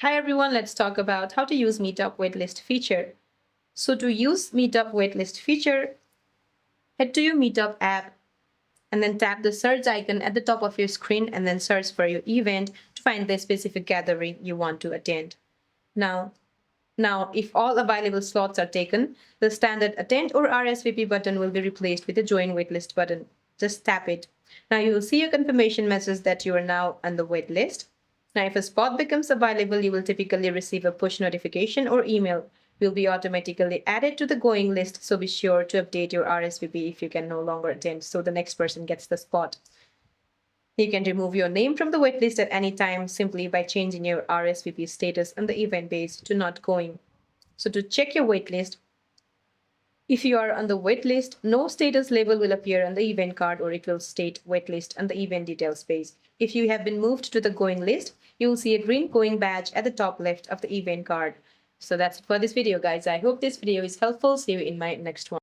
Hi everyone, let's talk about how to use Meetup Waitlist feature. So to use Meetup Waitlist feature, head to your Meetup app and then tap the search icon at the top of your screen and then search for your event to find the specific gathering you want to attend. Now, if all available slots are taken, the standard attend or RSVP button will be replaced with a join waitlist button. Just tap it. Now you will see a confirmation message that you are now on the waitlist. Now, if a spot becomes available, you will typically receive a push notification or email. Will be automatically added to the going list, so be sure to update your RSVP if you can no longer attend, so the next person gets the spot. You can remove your name from the waitlist at any time simply by changing your RSVP status on the event page to not going. So to check your waitlist, if you are on the waitlist, no status label will appear on the event card or it will state waitlist on the event details page. If you have been moved to the going list, you will see a green going badge at the top left of the event card. So that's it for this video, guys. I hope this video is helpful. See you in my next one.